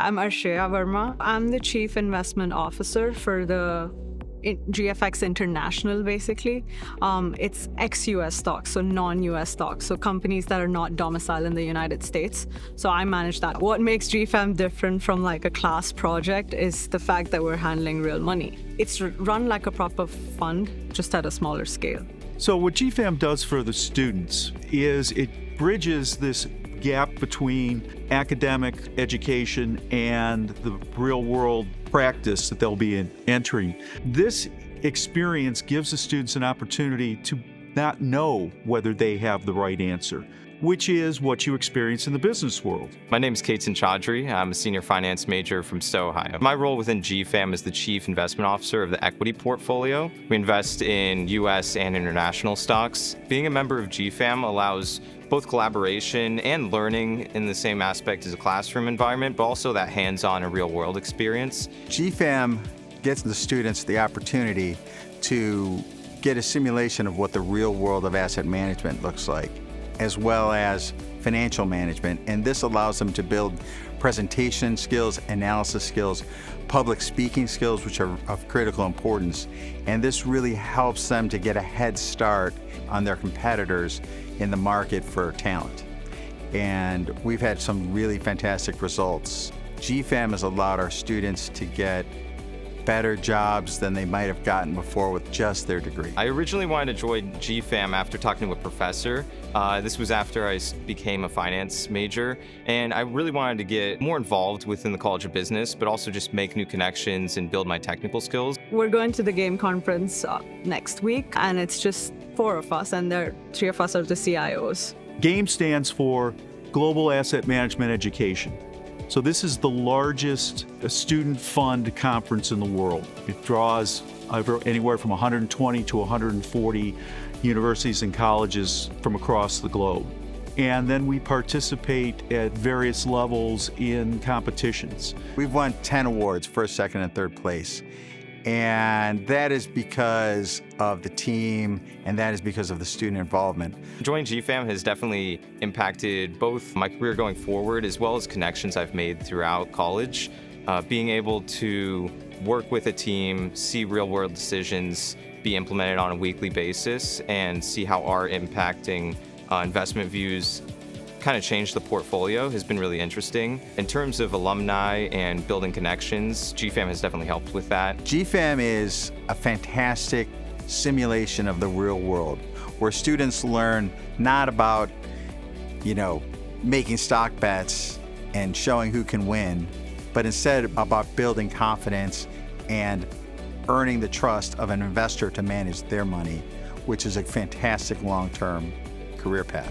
I'm Arshiya Verma. I'm the Chief Investment Officer for the GFX International, basically. It's ex-US stocks, so non-US stocks, so companies that are not domiciled in the United States. So I manage that. What makes GFAM different from like a class project is the fact that we're handling real money. It's run like a proper fund, just at a smaller scale. So what GFAM does for the students is it bridges this gap between academic education and the real world practice that they'll be entering. This experience gives the students an opportunity to not know whether they have the right answer, which is what you experience in the business world. My name is Ketan Choudhary. I'm a senior finance major from Stowe, Ohio. My role within GFAM is the Chief Investment Officer of the equity portfolio. We invest in US and international stocks. Being a member of GFAM allows both collaboration and learning in the same aspect as a classroom environment, but also that hands-on and real-world experience. GFAM gets the students the opportunity to get a simulation of what the real world of asset management looks like, as well as financial management. And this allows them to build presentation skills, analysis skills, public speaking skills, which are of critical importance. And this really helps them to get a head start on their competitors in the market for talent. And we've had some really fantastic results. GFAM has allowed our students to get better jobs than they might have gotten before with just their degree. I originally wanted to join GFAM after talking to a professor. This was after I became a finance major, and I really wanted to get more involved within the College of Business, but also just make new connections and build my technical skills. We're going to the GAME conference next week, and it's just 4 of us, and there 3 of us are the CIOs. GAME stands for Global Asset Management Education. So this is the largest student fund conference in the world. It draws anywhere from 120 to 140 universities and colleges from across the globe. And then we participate at various levels in competitions. We've won 10 awards, first, second, and third place. And that is because of the team, and that is because of the student involvement. Join GFAM has definitely impacted both my career going forward as well as connections I've made throughout college. Being able to work with a team, see real-world decisions be implemented on a weekly basis, and see how our impacting investment views kind of changed the portfolio has been really interesting. In terms of alumni and building connections, GFAM has definitely helped with that. GFAM is a fantastic simulation of the real world, where students learn not about, making stock bets and showing who can win, but instead about building confidence and earning the trust of an investor to manage their money, which is a fantastic long-term career path.